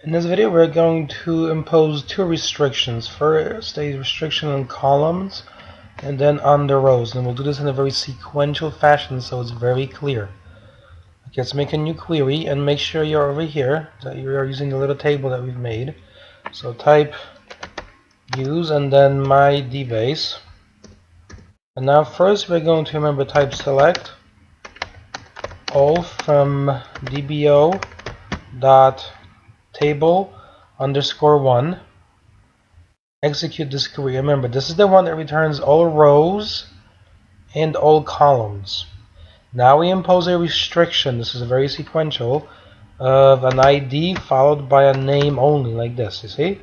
In this video, we're going to impose two restrictions. First, a restriction on columns, and then on the rows. And we'll do this in a very sequential fashion so it's very clear. Okay, let's make a new query and make sure you're over here, that you are using the little table that we've made. So type use and then my dbase. And now first we're going to remember type select all from dbo dot table underscore 1. Execute this query. Remember, this is the one that returns all rows and all columns. Now we impose a restriction. This is very sequential of an ID followed by a name only, like this. You see?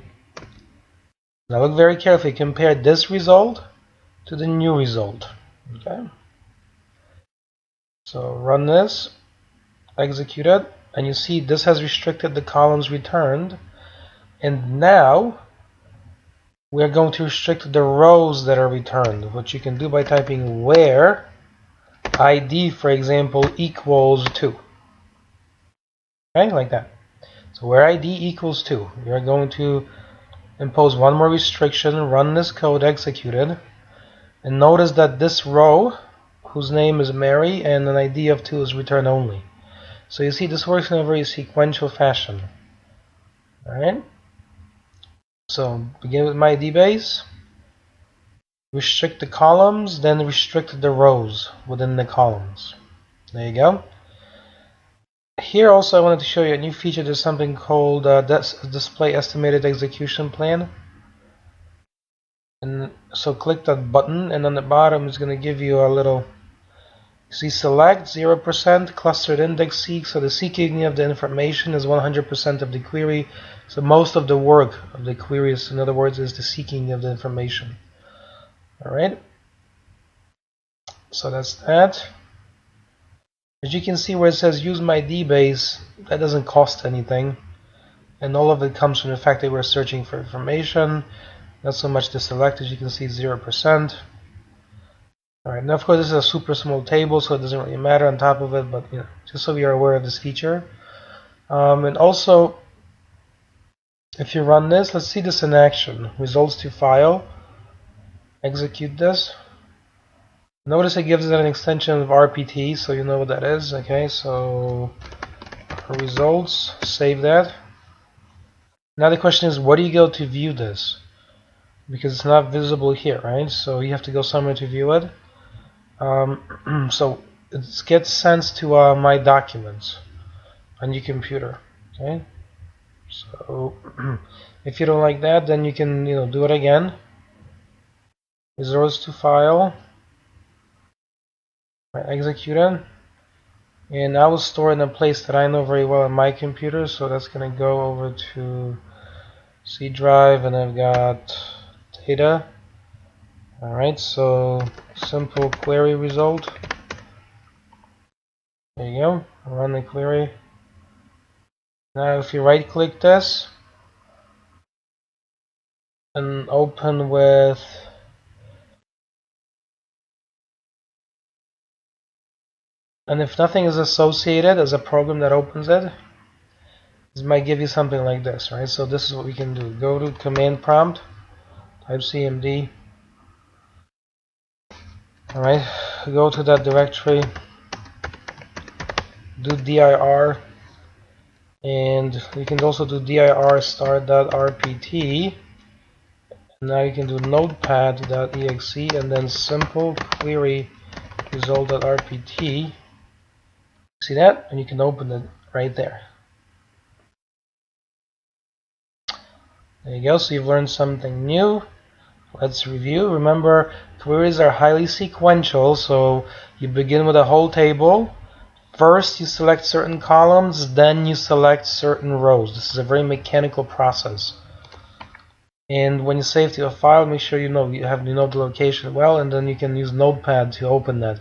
Now look very carefully. Compare this result to the new result. Okay. So run this, execute it, and you see this has restricted the columns returned. And now we're going to restrict the rows that are returned, which you can do by typing where ID, for example, equals 2. Okay, like that. So where ID equals 2, you're going to impose one more restriction, run this code, execute it, and notice that this row, whose name is Mary, and an ID of 2 is returned only. So you see this works in a very sequential fashion. Alright? So begin with my dbase, restrict the columns, then restrict the rows within the columns. There you go. Here also I wanted to show you a new feature. There's something called display estimated execution plan. And so click that button, and on the bottom it's going to give you a little, see, select 0% clustered index seek. So the seeking of the information is 100% of the query. So most of the work of the queries, in other words, is the seeking of the information. Alright, so that's that. As you can see where it says use my dbase, that doesn't cost anything. And all of it comes from the fact that we're searching for information. Not so much the select, as you can see, 0%. Alright, now of course this is a super small table, so it doesn't really matter on top of it, but you know, just so we are aware of this feature. And also, if you run this, let's see this in action. Results to file. Execute this. Notice it gives it an extension of RPT, so you know what that is. Okay, so results, save that. Now the question is, where do you go to view this? Because it's not visible here, right? So you have to go somewhere to view it. So it gets sent to my documents on your computer. Okay. So if you don't like that, then you can do it again. Results to file. Execute it. And I will store it in a place that I know very well on my computer. So that's gonna go over to C drive, and I've got data. Alright, so simple query result. There you go. Run the query. Now if you right click this and open with and if nothing is associated as a program that opens it, this might give you something like this, right? So this is what we can do. Go to command prompt, type cmd. Alright, go to that directory, do dir, and you can also do dir start.rpt. Now you can do notepad.exe and then simple query result.rpt. See that? And you can open it right there. There you go. So you've learned something new. Let's review. Remember, queries are highly sequential, so you begin with a whole table. First you select certain columns, then you select certain rows. This is a very mechanical process. And when you save to a file, make sure you know the location well, and then you can use Notepad to open that.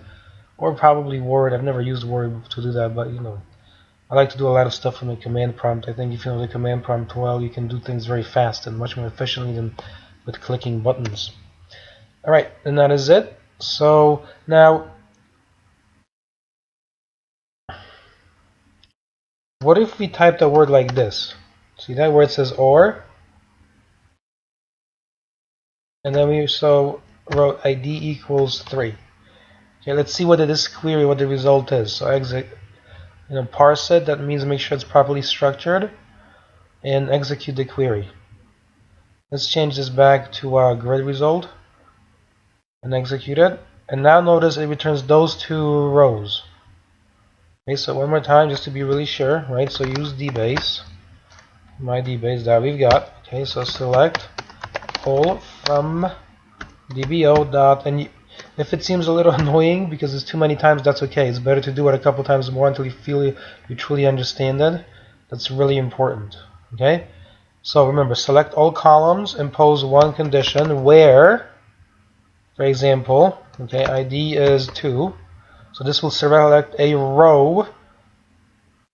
Or probably Word. I've never used Word to do that, but I like to do a lot of stuff from the command prompt. I think if you know the command prompt well, you can do things very fast and much more efficiently than with clicking buttons. Alright, and that is it. So now, what if we typed a word like this? See that where it says OR? And then we also wrote ID equals 3. Okay, let's see what this query, what the result is. So parse it, that means make sure it's properly structured, and execute the query. Let's change this back to our grid result and execute it. And now notice it returns those 2 rows. Okay, so one more time just to be really sure, right? So use dbase, my dbase that we've got. Okay, so select pull from dbo dot, and if it seems a little annoying because it's too many times, that's okay. It's better to do it a couple times more until you feel you truly understand it. That's really important. Okay, so remember, select all columns, impose one condition where, for example, okay, ID is 2, so this will select a row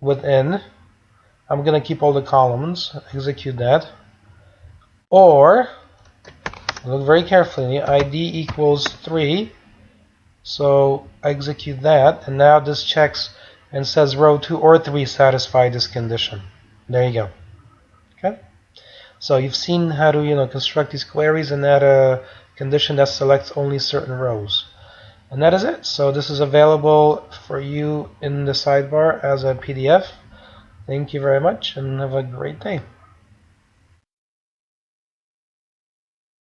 within. I'm gonna keep all the columns, execute that, or look very carefully, ID equals 3, so execute that, and now this checks and says row 2 or 3 satisfy this condition. There you go. Okay, so you've seen how to construct these queries and add a condition that selects only certain rows, and that is it. So this is available for you in the sidebar as a PDF. Thank you very much and have a great day.